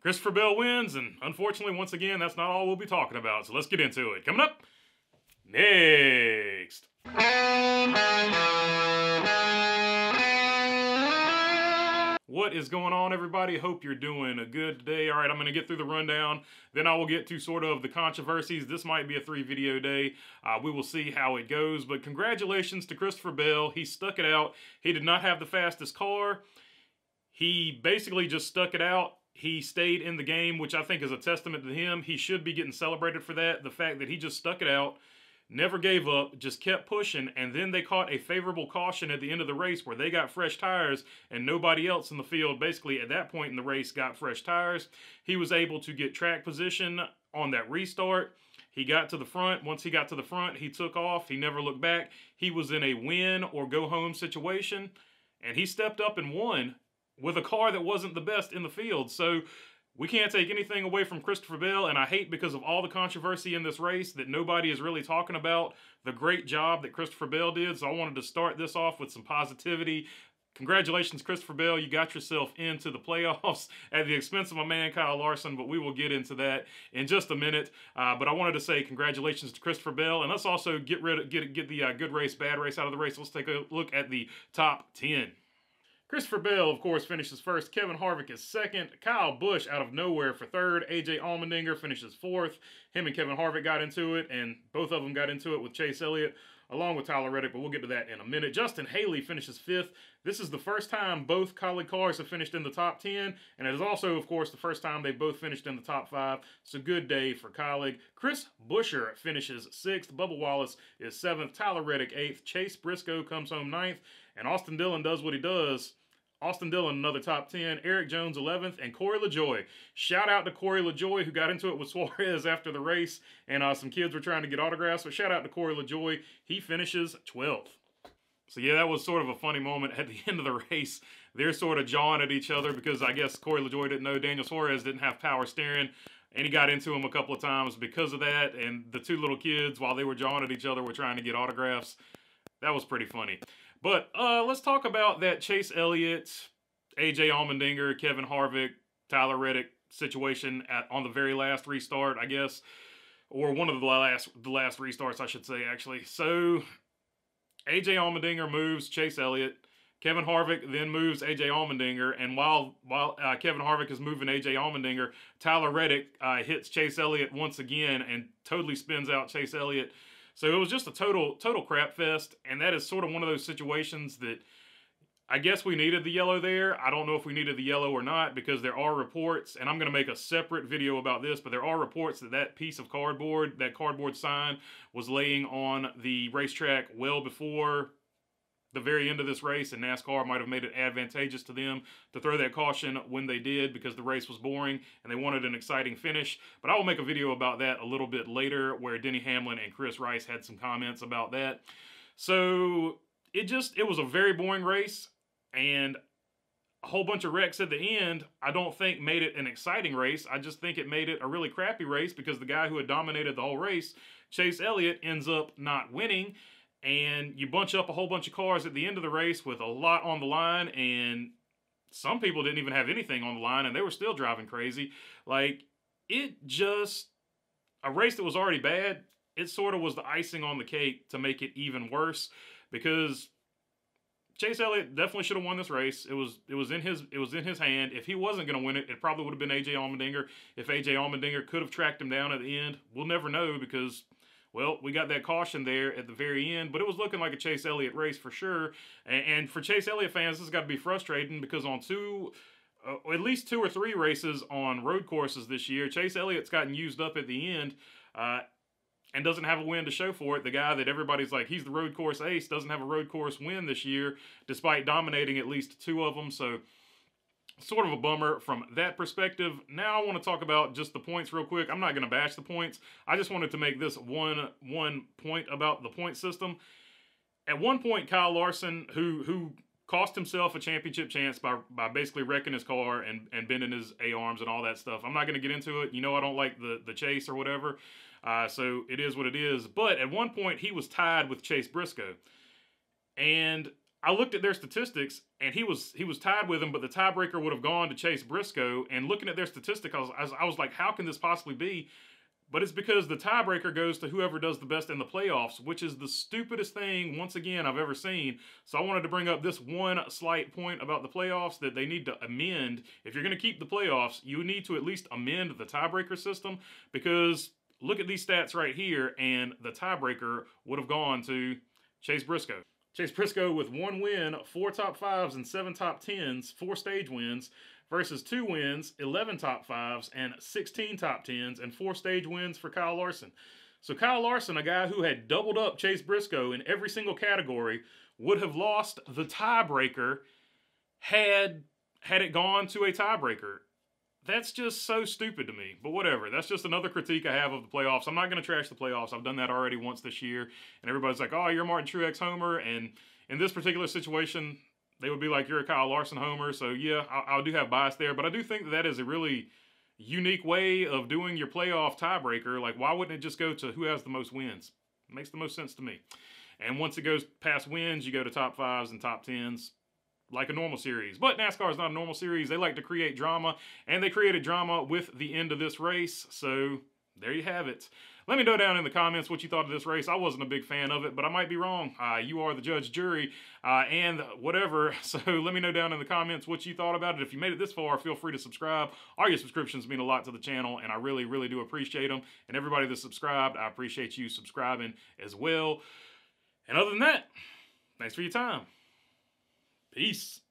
Christopher Bell wins, and unfortunately, once again, that's not all we'll be talking about. So let's get into it. Coming up next. What is going on, everybody? Hope you're doing good today. All right, I'm going to get through the rundown. Then I will get to sort of the controversies. This might be a 3-video day. We will see how it goes. But congratulations to Christopher Bell. He stuck it out. He did not have the fastest car. He basically just stuck it out. He stayed in the game, which I think is a testament to him. He should be getting celebrated for that. The fact that he just stuck it out, never gave up, just kept pushing, and then they caught a favorable caution at the end of the race where they got fresh tires and nobody else in the field basically at that point in the race got fresh tires. He was able to get track position on that restart. He got to the front. Once he got to the front, he took off. He never looked back. He was in a win or go home situation, and he stepped up and won with a car that wasn't the best in the field. So we can't take anything away from Christopher Bell, and I hate because of all the controversy in this race that nobody is really talking about the great job that Christopher Bell did. So I wanted to start this off with some positivity. Congratulations, Christopher Bell. You got yourself into the playoffs at the expense of my man, Kyle Larson, but we will get into that in just a minute. But I wanted to say congratulations to Christopher Bell, and let's also get the good race, bad race out of the race. Let's take a look at the top 10. Christopher Bell, of course, finishes first. Kevin Harvick is second. Kyle Busch out of nowhere for third. AJ Allmendinger finishes fourth. Him and Kevin Harvick got into it, and both of them got into it with Chase Elliott, along with Tyler Reddick, but we'll get to that in a minute. Justin Haley finishes fifth. This is the first time both Kaulig cars have finished in the top 10, and it is also, of course, the first time they both finished in the top 5. It's a good day for Kaulig. Chris Buescher finishes sixth. Bubba Wallace is seventh. Tyler Reddick, eighth. Chase Briscoe comes home ninth, and Austin Dillon does what he does. Austin Dillon, another top 10. Eric Jones, 11th. And Corey LaJoie. Shout out to Corey LaJoie, who got into it with Suarez after the race. And some kids were trying to get autographs. So shout out to Corey LaJoie. He finishes 12th. So yeah, that was sort of a funny moment at the end of the race. They're sort of jawing at each other because I guess Corey LaJoie didn't know Daniel Suarez didn't have power steering. And he got into him a couple of times because of that. And the two little kids, while they were jawing at each other, were trying to get autographs. That was pretty funny. But let's talk about that Chase Elliott, AJ Allmendinger, Kevin Harvick, Tyler Reddick situation on the very last restart, I guess. Or one of the last restarts, I should say, actually. So, AJ Allmendinger moves Chase Elliott. Kevin Harvick then moves AJ Allmendinger. And while Kevin Harvick is moving AJ Allmendinger, Tyler Reddick hits Chase Elliott once again and totally spins out Chase Elliott. So it was just a total crap fest, and that is sort of one of those situations that I guess we needed the yellow there. I don't know if we needed the yellow or not because there are reports, and I'm going to make a separate video about this, but there are reports that that piece of cardboard, that cardboard sign, was laying on the racetrack well before the very end of this race, and NASCAR might have made it advantageous to them to throw that caution when they did because the race was boring and they wanted an exciting finish. But I will make a video about that a little bit later where Denny Hamlin and Chris Rice had some comments about that. So it was a very boring race, and a whole bunch of wrecks at the end I don't think made it an exciting race. I just think it made it a really crappy race because the guy who had dominated the whole race, Chase Elliott, ends up not winning. And you bunch up a whole bunch of cars at the end of the race with a lot on the line, and some people didn't even have anything on the line, and they were still driving crazy. Like, a race that was already bad, it sort of was the icing on the cake to make it even worse, because Chase Elliott definitely should have won this race. It was in his hand. If he wasn't going to win it, it probably would have been AJ Allmendinger. If AJ Allmendinger could have tracked him down at the end, we'll never know because, well, we got that caution there at the very end, but it was looking like a Chase Elliott race for sure. And for Chase Elliott fans, this has got to be frustrating because on at least 2 or 3 races on road courses this year, Chase Elliott's gotten used up at the end and doesn't have a win to show for it. The guy that everybody's like, he's the road course ace, doesn't have a road course win this year, despite dominating at least 2 of them. So sort of a bummer from that perspective. Now I want to talk about just the points real quick. I'm not going to bash the points. I just wanted to make this one point about the point system. At one point, Kyle Larson, who cost himself a championship chance by basically wrecking his car and bending his A-arms and all that stuff. I'm not going to get into it. You know I don't like the chase or whatever. So it is what it is. But at one point, he was tied with Chase Briscoe. And I looked at their statistics, and he was tied with him, but the tiebreaker would have gone to Chase Briscoe. And looking at their statistics, I was like, how can this possibly be? But it's because the tiebreaker goes to whoever does the best in the playoffs, which is the stupidest thing, once again, I've ever seen. So I wanted to bring up this one slight point about the playoffs that they need to amend. If you're going to keep the playoffs, you need to at least amend the tiebreaker system, because look at these stats right here, and the tiebreaker would have gone to Chase Briscoe. Chase Briscoe with 1 win, 4 top 5s, and 7 top 10s, 4 stage wins, versus 2 wins, 11 top 5s, and 16 top 10s, and 4 stage wins for Kyle Larson. So Kyle Larson, a guy who had doubled up Chase Briscoe in every single category, would have lost the tiebreaker had it gone to a tiebreaker. That's just so stupid to me, but whatever. That's just another critique I have of the playoffs. I'm not going to trash the playoffs. I've done that already once this year, and everybody's like, oh, you're a Martin Truex homer, and in this particular situation, they would be like, you're a Kyle Larson homer, so yeah, I do have bias there, but I do think that is a really unique way of doing your playoff tiebreaker. Like, why wouldn't it just go to who has the most wins? It makes the most sense to me. And once it goes past wins, you go to top 5s and top 10s. Like a normal series. But NASCAR is not a normal series. They like to create drama, and they created drama with the end of this race. So there you have it. Let me know down in the comments what you thought of this race. I wasn't a big fan of it, but I might be wrong. You are the judge, jury, and whatever. So let me know down in the comments what you thought about it. If you made it this far, feel free to subscribe. All your subscriptions mean a lot to the channel, and I really, really do appreciate them. And everybody that's subscribed, I appreciate you subscribing as well. And other than that, thanks for your time. Peace.